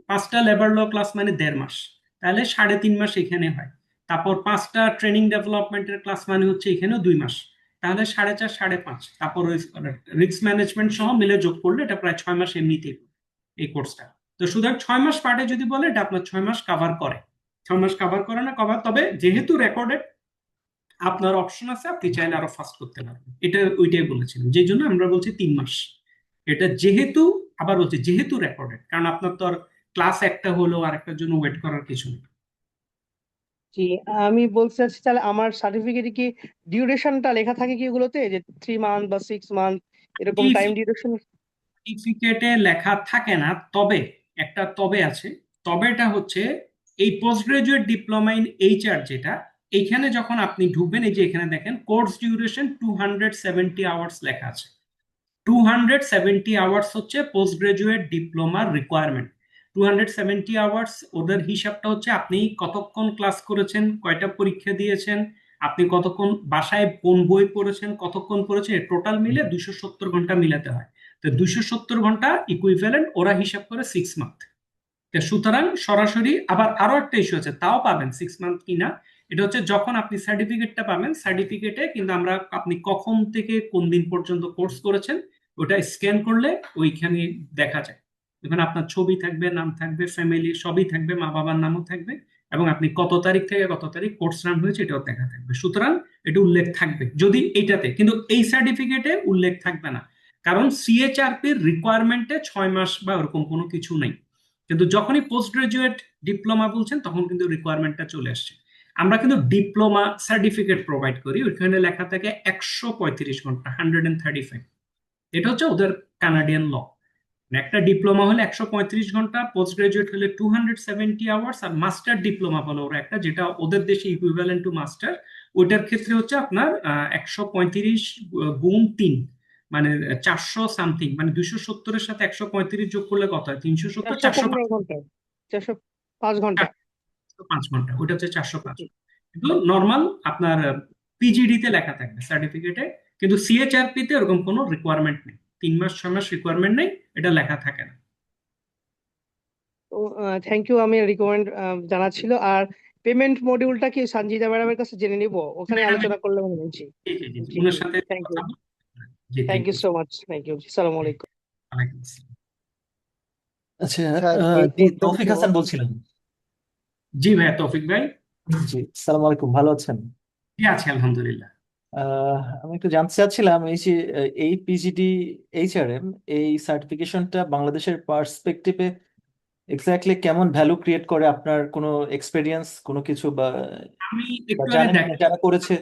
Speaker 1: 5টা লেবার ল ক্লাস মানে 1.5 মাস, তাহলে 3.5 মাস এখানে হয়। তারপর 5টা ট্রেনিং ডেভেলপমেন্টের ক্লাস মানে হচ্ছে এখানেও 2 মাস, তাহলে 4.5 5.5। তারপর ওই রিস্ক ম্যানেজমেন্ট সহ মিলে যোগ করলে এটা প্রায় 6 মাস এমনিতেই এই কোর্সটা। তো সুতরাং 6 মাস পার্টে যদি বলে, এটা আপনার 6 মাস কাভার করে, 6 মাস কাভার করে না কভার। তবে যেহেতু রেকর্ডেড, আপনার অপশন আছে, আপনি চাইলে আরো ফাস্ট করতে পারবেন, এটা ওইটাই বলেছিলাম, যে জন্য আমরা বলছি 3 মাস। এটা যেহেতু, আবার বলছি যেহেতু রেকর্ডেড, কারণ আপনার তো আর ক্লাস একটা হলো আর একটার জন্য ওয়েট করার কিছু নেই।
Speaker 8: জি, আমি বলতে চাচ্ছি তাহলে আমার সার্টিফিকেটে কি ডিউরেশনটা লেখা থাকে কি এগুলোতে, যে 3 মান্থ বা 6 মান্থ এরকম টাইম ডিউরেশন?
Speaker 1: সার্টিফিকেটে লেখা থাকে না, তবে একটা তবে আছে। তবেটা হচ্ছে এই post graduate diploma in HR, যেটা এইখানে যখন আপনি ঢুকবেন, এই যে এখানে দেখেন কোর্স ডিউরেশন 270 আওয়ার্স লেখা আছে। 270 আওয়ার্স হচ্ছে পোস্ট গ্রাজুয়েট ডিপ্লোমার রিকোয়ারমেন্ট। 270 আওয়ার্স, ওদের হিসাবটা হচ্ছে আপনি কতক্ষণ ক্লাস করেছেন, কয়টা পরীক্ষা দিয়েছেন, আপনি কতক্ষণ বাসায় কোন বই পড়েছেন, কতক্ষণ পড়েছেন, টোটাল মিলে 270 ঘন্টা মিলাতে হয়। তো 270 ঘন্টা ইকুইভ্যালেন্ট ওরা হিসাব করে 6 মান্থ। সুতরাং সরাসরি আবার আরো একটা ইস্যু আছে, তাও পাবেন 6 মান্থ কিনা। এটা হচ্ছে যখন আপনি সার্টিফিকেটটা পাবেন, সার্টিফিকেটে কিন্তু আমরা আপনি কখন থেকে কোন দিন পর্যন্ত কোর্স করেছেন ওটা স্ক্যান করলে ওইখানে দেখা যায়। এখানে আপনার ছবি থাকবে, নাম থাকবে, ফ্যামিলি সবই থাকবে, মা বাবার নামও থাকবে, এবং আপনি কত তারিখ থেকে কত তারিখ কোর্স রান হয়েছে এটাও দেখা থাকবে। সুতরাং এটা উল্লেখ থাকবে যদি এইটাতে, কিন্তু এই সার্টিফিকেটে উল্লেখ থাকবে না, কারণ সিএচআরপির রিকোয়ারমেন্টে 6 মাস বা ওরকম কোনো কিছু নেই। কিন্তু যখনই পোস্ট গ্রাজুয়েট ডিপ্লোমা বলছেন, তখন কিন্তু রিকোয়ারমেন্টটা চলে আসছে। আমরা কিন্তু ডিপ্লোমা সার্টিফিকেট প্রোভাইড করি, ওইখানে লেখা থাকে 135 ঘন্টা, 135। এটা হচ্ছে ওদের কানাডিয়ান ল। একটা ডিপ্লোমা হলে 135 ঘন্টা, পোস্ট গ্রাজুয়েট হলে 270 আওয়ার্স, আর মাস্টার ডিপ্লোমা বলে ওরা একটা, যেটা ওদের দেশে ইকুইভ্যালেন্ট টু মাস্টার, ওইটার ক্ষেত্রে হচ্ছে আপনার 135 গুণ 3, মানে 400 সামথিং, মানে 270-এর সাথে 135 যোগ করলে কত হয়? 370,
Speaker 8: 415 ঘন্টা, 405 ঘন্টা।
Speaker 1: 405 ঘন্টা, ওটা হচ্ছে 405। কিন্তু নর্মাল আপনার পিজিডি তে লেখা থাকবে সার্টিফিকেটে, কিন্তু সিএচআরপি তে ওরকম কোনো রিকোয়ারমেন্ট নেই, 3 মাস 6 মাস রিকোয়ারমেন্ট নেই, এটা লেখা থাকে না।
Speaker 8: তো থ্যাংক ইউ, আমি রিকমেন্ড জানাচ্ছিল। আর পেমেন্ট মডিউলটা কি সঞ্জিতা ম্যাডামের কাছে জেনে নিব, ওখানে আলোচনা করলে মনে হচ্ছে।
Speaker 1: জি জি জি জি,
Speaker 8: জি
Speaker 1: ওনার
Speaker 8: জি,
Speaker 1: সাথে
Speaker 8: থ্যাংক ইউ,
Speaker 1: কথা বলুন। জি,
Speaker 8: thank
Speaker 1: thank
Speaker 8: you
Speaker 1: you.
Speaker 8: So much, thank you, সালাম আলাইকুম।
Speaker 1: ওয়ালাইকুম আসসালাম।
Speaker 4: আচ্ছা,
Speaker 6: স্যার এই
Speaker 4: জি
Speaker 6: পর্যন্ত
Speaker 4: তৌফিক হাসান বলছিলাম।
Speaker 1: জি ভাইয়া, তৌফিক ভাই।
Speaker 4: জি, সালাম আলাইকুম, ভালো আছেন?
Speaker 1: জি আছি আলহামদুলিল্লাহ।
Speaker 4: আমি একটু জানতে চাচ্ছিলাম এই যে এই পিজিডি এইচআরএম এই সার্টিফিকেশনটা বাংলাদেশের পার্সপেক্টিভে এক্স্যাক্টলি কেমন ভ্যালু ক্রিয়েট করে, আপনার কোনো এক্সপেরিয়েন্স কোনো কিছু বা
Speaker 1: আমি
Speaker 4: বা
Speaker 1: একটু আগে
Speaker 4: জানেন কিনা যারা করেছে?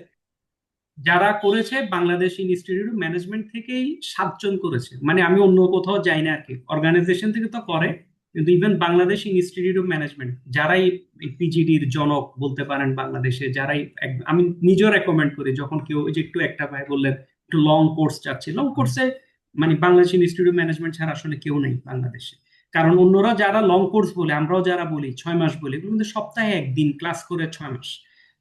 Speaker 1: যারা করেছে বাংলাদেশ ইনস্টিটিউট ম্যানেজমেন্ট থেকেই 7 জন করেছে, মানে আমি অন্য কোথাও যাই না আর কি, অর্গানাইজেশন থেকে তো করে, কিন্তু even Bangladesh institute of management যারাই পিজিডির জনক বলতে পারেন বাংলাদেশে, যারাই আমি নিজেও রেকমেন্ড করি, যখন কেউ ওই যে একটু একটা ভাই বললেন একটু লং কোর্স চাচ্ছি, লং কোর্সে মানে বাংলাদেশ ইনস্টিটিউট অফ ম্যানেজমেন্ট ছাড়া আসলে কেউ নেই বাংলাদেশে। কারণ অন্যরা যারা লং কোর্স বলে, আমরাও যারা বলি 6 মাস বলি, এগুলো কিন্তু সপ্তাহে 1 দিন ক্লাস করে 6 মাস।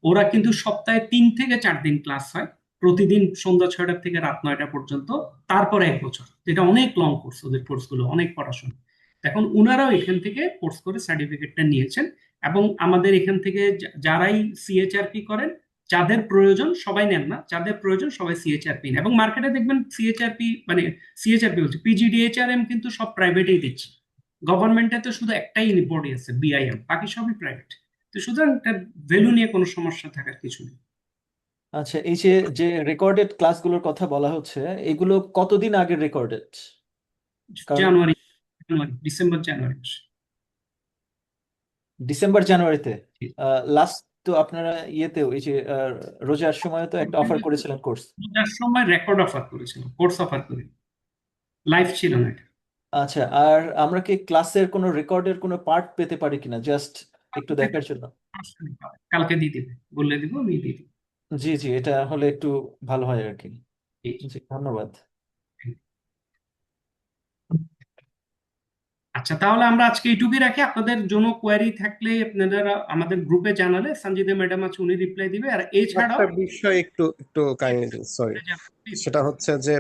Speaker 1: ওরা কিন্তু সপ্তাহে 3 থেকে 4 দিন ক্লাস হয়, প্রতিদিন সন্ধ্যা 6টা থেকে রাত 9টা পর্যন্ত, তারপরে 1 বছর, যেটা অনেক লং কোর্স, ওদের কোর্স গুলো অনেক পড়াশোনা। এখন উনারাও এখান থেকে কোর্স করে সার্টিফিকেটটা নিয়েছেন, এবং আমাদের এখান থেকে যারাই সিএচআরপি করেন, যাদের প্রয়োজন সবাই নেন না, যাদের প্রয়োজন সবাই সিএচআরপি নেন। এবং মার্কেটে দেখবেন সিএচআরপি মানে সিএচআরপি বলছে পিজিডিএচআরএম কিন্তু সব প্রাইভেটেই দিচ্ছে, গভর্নমেন্টে তো শুধু একটাই বডি আছে বিআইএম, বাকি সবই প্রাইভেট। তো সুতরাং ভ্যালু নিয়ে কোনো সমস্যা থাকার কিছু নেই।
Speaker 4: আচ্ছা, এই যে যে রেকর্ডেড ক্লাসগুলোর কথা বলা হচ্ছে, এগুলো কতদিন আগে রেকর্ডেড? কারণ
Speaker 1: জানুয়ারি, ডিসেম্বর জানুয়ারি মাসে।
Speaker 4: ডিসেম্বর জানুয়ারিতে লাস্ট তো আপনারা ইয়েতেও এই যে রোজার সময় তো একটা অফার করেছিলেন কোর্স।
Speaker 1: যার সময় রেকর্ড অফার করেছিল, কোর্স অফার করি, লাইভ ছিল না এটা।
Speaker 4: আচ্ছা, আর আমরা কি ক্লাসের কোনো রেকর্ডের কোনো পার্ট পেতে পারি কিনা, জাস্ট একটু দেখার জন্য?
Speaker 1: কালকে দিয়ে দিবে, বললে দিব, আমি দিয়ে দিব।
Speaker 4: জি জি, এটা হলে একটু ভালো হয় আর কি।
Speaker 1: জি।
Speaker 4: জি, ধন্যবাদ।
Speaker 1: আচ্ছা, তাহলে আমরা আজকে এইটুকুই রাখি। আপনাদের জন্য কোয়ারি থাকলে আপনারা আমাদের গ্রুপে জানালে সঞ্জিতা ম্যাডাম আছে, উনি রিপ্লাই দিবে। আর এছাড়াও
Speaker 5: একটা বিষয় একটু একটু কাইন্ডলি সরি, সেটা হচ্ছে যে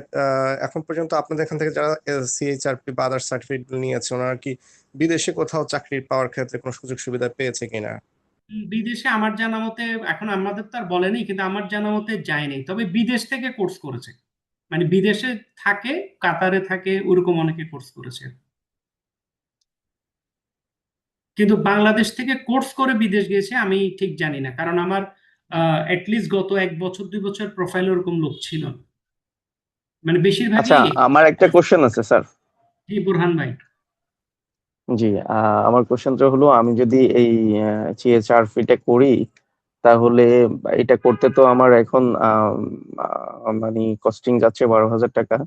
Speaker 5: এখন পর্যন্ত আপনাদের এখান থেকে যারা সিএইচআরপি বা আদার সার্টিফিকেট নিয়েছে, ওনারা কি বিদেশে কোথাও চাকরি পাওয়ার ক্ষেত্রে কোনো সুযোগ সুবিধা পেয়েছে কিনা?
Speaker 1: বিদেশে আমার জানা মতে, এখন আমাদের তো আর বলেনি, কিন্তু আমার জানা মতে যায়নি, তবে বিদেশ থেকে কোর্স করেছে, মানে বিদেশে থাকে, কাতারে থাকে, ওরকম অনেকে কোর্স করেছে। কিন্তু বাংলাদেশ থেকে কোর্স করে বিদেশ গিয়েছে আমি ঠিক জানি না, কারণ আমার লিস্ট গত 1 বছর 2 বছর প্রোফাইল ওরকম লোক ছিল না, মানে
Speaker 2: আচ্ছা,
Speaker 1: বেশিরভাগই।
Speaker 2: আমার একটা কোশ্চেন আছে স্যার।
Speaker 1: জি বুরহান ভাই।
Speaker 2: জি, আমার কোশ্চেনটা হলো, আমি যদি এই সিএচআরপি টা করি, তাহলে এটা করতে তো আমার এখন মানে কস্টিং যাচ্ছে 12,000 টাকা।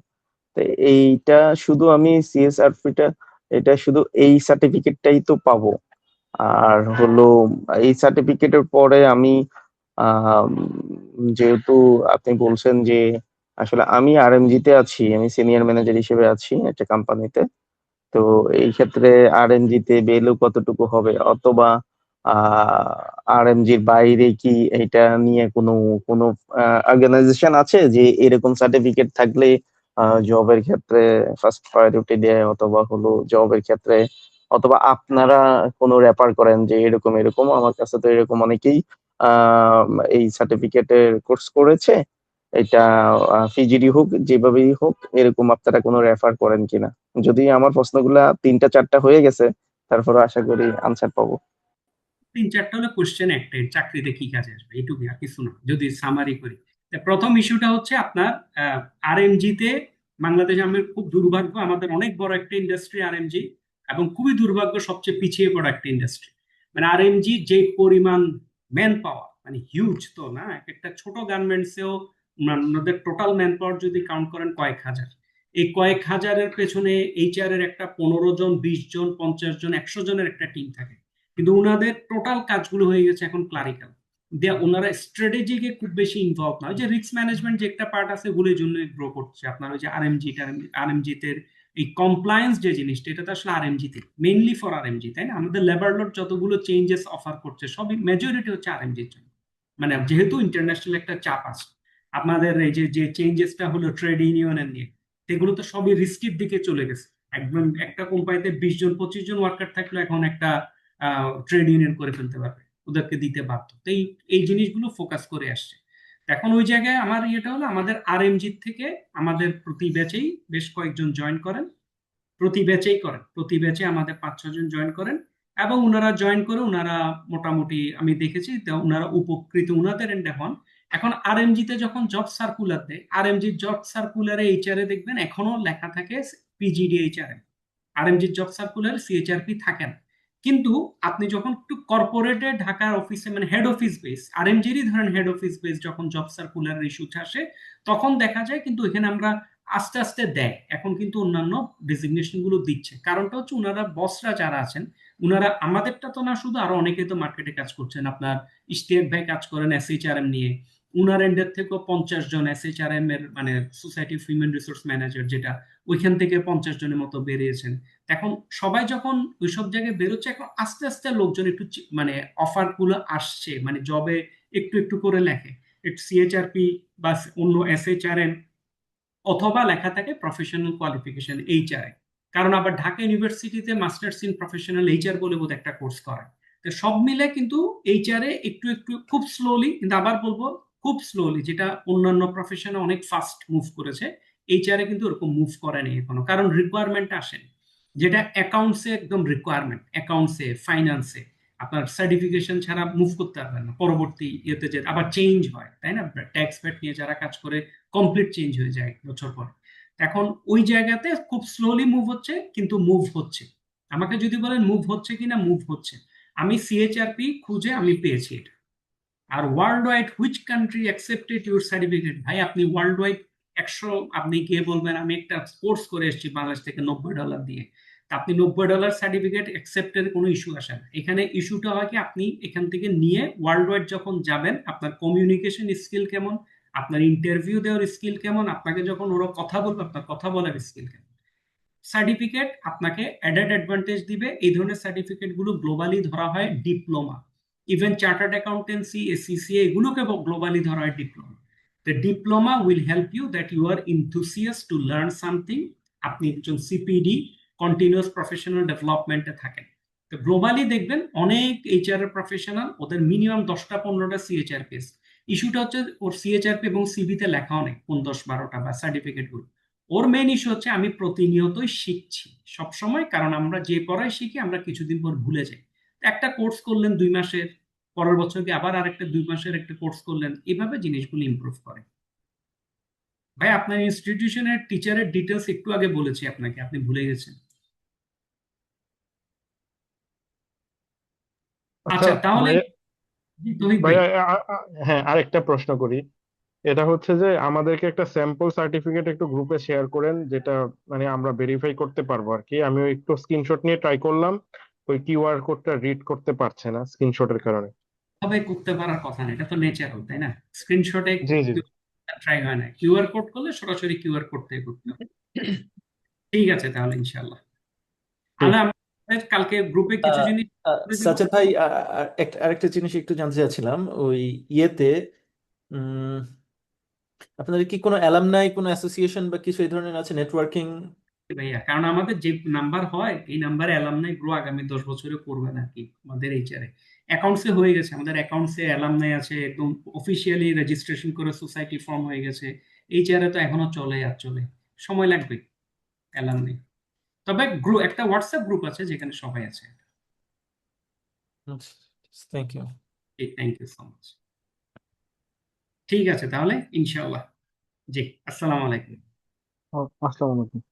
Speaker 2: তো এইটা শুধু আমি সিএসআরপি টা, এটা শুধু এই সার্টিফিকেটটাই তো পাবো? আর হলো এই সার্টিফিকেটের পরে আমি যেহেতু আপনি বলছেন যে আসলে আমি আরএমজি তে আছি, আমি সিনিয়র ম্যানেজার হিসেবে আছি একটা কোম্পানিতে, তো এই ক্ষেত্রে আরএমজি তে ভ্যালু কতটুকু হবে, অথবা আরএমজির বাইরে কি এটা নিয়ে কোনো কোনো অর্গানাইজেশন আছে যে এরকম সার্টিফিকেট থাকলে জবের ক্ষেত্রে ফার্স্ট প্রায়োরিটি দেয়, অথবা হলো জবের ক্ষেত্রে, অথবা আপনারা কোনো রেফার করেন যে এরকম এরকম আমার কাছে তো এরকম অনেকেই আহ এই সার্টিফিকেটের কোর্স করেছে, এটা পিজিডি হোক যেভাবেই হোক, এরকম আপনারা কোনো রেফার করেন কিনা? যদি আমার প্রশ্নগুলা 3টা 4টা হয়ে গেছে, তারপরে আশা করি আনসার পাবো।
Speaker 1: 3-4টা হলো কোশ্চেন, একটাই চাকরিতে কি কাজে আসবে, এইটুকুই, আর কিছু না, যদি সামারি করি। তা প্রথম ইস্যুটা হচ্ছে আপনার আরএমজি তে, বাংলাদেশে আমাদের খুব দুর্ভাগ্য, আমাদের অনেক বড় একটা ইন্ডাস্ট্রি আরএমজি, এবং খুবই দুর্ভাগ্য সবচেয়ে পিছিয়ে পড়া একটা ইন্ডাস্ট্রি। মানে আরএমজি যে পরিমাণ ম্যান পাওয়ার, মানে হিউজ তো না, একটা ছোট গার্মেন্টসেও আমাদের টোটাল ম্যান পাওয়ার যদি কাউন্ট করেন কয়েক হাজার, এই কয়েক হাজারের পেছনে এইচআর এর একটা 15 জন 20 জন 50 জন 100 জনের একটা টিম থাকে, কিন্তু উনাদের টোটাল কাজগুলো হয়ে গেছে এখন ক্লারিক্যাল, ওনারা স্ট্র্যাটেজিকে খুব বেশি ইনভলভ না, ওই যে রিস্ক ম্যানেজমেন্ট যে একটা পার্ট আছে ওগুলোর জন্য গ্রো করছে। আপনার ওই যে আরএমজি তে এই কমপ্লায়েন্স যে জিনিসটা, এটা তো আসলে আরএমজি তে মেইনলি ফর আরএমজি, তাই না? আমাদের লেবার লোড যতগুলো চেঞ্জেস অফার করছে সবই মেজরিটি হচ্ছে আরএমজির জন্য। মানে যেহেতু ইন্টারন্যাশনাল একটা চাপ আছে, আপনাদের এই যে যে চেঞ্জেসটা হলো ট্রেড ইউনিয়নের নিয়ে, সেগুলো তো সবই রিস্কির দিকে চলে গেছে। একদম একটা কোম্পানিতে 20 জন 25 জন ওয়ার্কার থাকলে এখন একটা ট্রেড ইউনিয়ন করে ফেলতে পারবে, ওদেরকে দিতে বাধ্য। তো এই জিনিসগুলো ফোকাস করে আসছে। এখন ওই জায়গায় আমার ইয়েটা হলো, আমাদের আরএমজি থেকে আমাদের প্রতি ব্যাচেই বেশ কয়েকজন জয়েন করেন, প্রতি ব্যাচে আমাদের 5-6 জন জয়েন করেন, এবং ওনারা জয়েন করে ওনারা মোটামুটি আমি দেখেছি ওনারা উপকৃত ওনাদের এন্ডে হন। এখন আরএমজি তে যখন জব সার্কুলার দেয়, আরএমজি জব সার্কুলারে এইচআরে দেখবেন এখনো লেখা থাকে পিজিডি এইচআরএম। আরএমজির জব সার্কুলার সিএইচআরপি থাকে না। কিন্তু আপনি যখন একটু কর্পোরেটে ঢাকার অফিসে, মানে হেড অফিস বেস, আরএমজিরই ধরেন হেড অফিস বেস যখন জব সার্কুলার ইস্যু আসে, তখন দেখা যায় কিন্তু এখানে আমরা আস্তে আস্তে দেয় এখন কিন্তু অন্যান্য ডেজিগনেশন গুলো দিচ্ছে। কারণটা হচ্ছে ওনারা বসরা যারা আছেন, ওনারা আমাদেরটা তো না শুধু, আরো অনেকে তো মার্কেটে কাজ করছেন। আপনার ইশতিয়াক ভাই কাজ করেন এসএইচআরএম নিয়ে, উনার এন্ডের থেকেও 50 জন এসএইচআরএম এর মানে society of human resource manager, যেটা ওইখান থেকে 50 জনের মতো বেরিয়েছেন। এখন সবাই যখন ওইসব জায়গায় বেরোচ্ছে, এখন আস্তে আস্তে লোকজন একটু মানে অফার গুলো আসছে, মানে জবে একটু একটু করে লেখে একটু সিএইচআরপি বা অন্য এসএইচআরএম, অথবা লেখা থাকে প্রফেশনাল কোয়ালিফিকেশন এইচআরএ। কারণ আবার ঢাকা ইউনিভার্সিটিতে মাস্টার্স ইন প্রফেশনাল এইচআর বলে বোধ একটা কোর্স করে। তো সব মিলে কিন্তু এইচআরএ একটু একটু খুব স্লোলি, কিন্তু আবার বলবো খুব স্লোলি, যেটা অন্যান্য প্রফেশনে অনেক ফাস্ট মুভ করেছে, এইচআরএ কিন্তু ওরকম মুভ করেনি এখনো, কারণ রিকোয়ারমেন্ট আসেনি। যেটা অ্যাকাউন্টসে একদম রিকোয়ারমেন্ট, অ্যাকাউন্টসে ফাইন্যান্সে আপনার সার্টিফিকেশন ছাড়া মুভ করতে পারবেন না, পরবর্তী ইয়েতে যে আবার চেঞ্জ হয়, তাই না? ট্যাক্স ফ্যাট নিয়ে যারা কাজ করে কমপ্লিট চেঞ্জ হয়ে যায় 1 বছর পর। এখন ওই জায়গাতে খুব স্লোলি মুভ হচ্ছে, কিন্তু মুভ হচ্ছে। আমাকে যদি বলেন মুভ হচ্ছে কিনা, মুভ হচ্ছে। আমি সিএইচআরপি খুঁজে আমি পেয়েছি এটা। আর world wide which country accepted your certificate, ভাই আপনি ওয়ার্ল্ড ওয়াইড 100, আপনি গিয়ে বলবেন আমি একটা কোর্স করে এসেছি বাংলাদেশ থেকে $90 দিয়ে, তা আপনি $90 সার্টিফিকেট অ্যাকসেপ্টের কোনো ইস্যু আসে না। এখানে ইস্যুটা হয় কি, আপনি এখান থেকে নিয়ে ওয়ার্ল্ড ওয়াইড যখন যাবেন, আপনার কমিউনিকেশন স্কিল কেমন, আপনার ইন্টারভিউ দেওয়ার স্কিল কেমন, আপনাকে যখন ওরা কথা বলবে আপনার কথা বলার স্কিল কেমন। সার্টিফিকেট আপনাকে অ্যাডেড অ্যাডভান্টেজ দিবে। এই ধরনের সার্টিফিকেট গুলো গ্লোবালি ধরা হয় ডিপ্লোমা। ইভেন চার্টার্ড অ্যাকাউন্টেন্সি, এসসিসিএ, এগুলোকে গ্লোবালি ধরা হয় diploma. The diploma will help you that you are enthusiast to learn something. আপনি একজন সিপিডি, কন্টিনিউয়াস প্রফেশনাল ডেভেলপমেন্টে থাকেন। তো গ্লোবালি দেখবেন অনেক এইচআর প্রফেশনাল, ওদের মিনিমাম 10টা-15টা সিএইচআরপি। ইস্যুটা হচ্ছে ওর সিএইচআরপি এবং সিভিতে লেখা অনেক 10-12টা বা সার্টিফিকেট গুলো। ওর মেইন ইস্যু হচ্ছে আমি প্রতিনিয়তই শিখছি সবসময়, কারণ আমরা যে পড়াই শিখি আমরা কিছুদিন পর ভুলে যাই। একটা কোর্স করলেন 2 মাসের, পরের বছর গিয়ে আবার আরেকটা 2 মাসের একটা কোর্স করলেন, এভাবে জিনিসগুলো ইমপ্রুভ করে। ভাই আপনার ইনস্টিটিউশনের টিচারের ডিটেলস একটু আগে বলেছি আপনাকে, আপনি ভুলে গেছেন।
Speaker 7: আচ্ছা
Speaker 1: আচ্ছা তাহলে
Speaker 7: ভাইয়া,
Speaker 1: জি, তৌহিদ ভাই।
Speaker 7: ভাইয়া হ্যাঁ, আরেকটা প্রশ্ন করি। এটা হচ্ছে যে আমাদেরকে একটা স্যাম্পল সার্টিফিকেট একটু গ্রুপে শেয়ার করেন, যেটা মানে আমরা ভেরিফাই করতে পারবো আর কি। আমি একটু স্ক্রিনশট নিয়ে ট্রাই করলাম, ওই কিউআর কোডটা রিড করতে পারছে না স্ক্রিনশটের কারণে।
Speaker 1: ভাবে করতে পারার কথা না, এটা তো নেচারাল, তাই না? স্ক্রিনশটে
Speaker 7: জি জি।
Speaker 1: ট্রাই হয় না, কিউআর কোড করলে সরাসরি কিউআর কোড থেকে করতে হবে। ঠিক আছে তাহলে ইনশাআল্লাহ। তাহলে আমাদের কালকে গ্রুপে কিছু জিনিস করে দিব।
Speaker 4: সাজ্জাদ ভাই, আরেকটা জিনিস একটু জানতে চাচ্ছিলাম। ওই ইয়েতে উম, আপনাদের কি কোনো অ্যালামনাই, কোনো অ্যাসোসিয়েশন বা কিছু এই ধরনের আছে, নেটওয়ার্কিং?
Speaker 1: ভাইয়া, কারণ আমাদের যে নাম্বার হয় এই নাম্বারে অ্যালামনাই গ্রো আগামী 10 বছরে করবে না কি আমাদের এইচআরে। অ্যাকাউন্টসে হয়ে গেছে, আমাদের অ্যাকাউন্টসে অ্যালামনাই আছে, একদম অফিসিয়ালি রেজিস্ট্রেশন করে সোসাইটি ফর্ম হয়ে গেছে। এইচআরে তো এখনো চলে আর চলে, সময় লাগবে অ্যালামনাই। তবে গ্রুপ, একটা হোয়াটসঅ্যাপ গ্রুপ আছে যেখানে সবাই আছে।
Speaker 4: Thank you.
Speaker 1: Thank you so much. ঠিক আছে তাহলে ইনশাআল্লাহ। জি, আসসালামু আলাইকুম।
Speaker 7: আসসালামু আলাইকুম।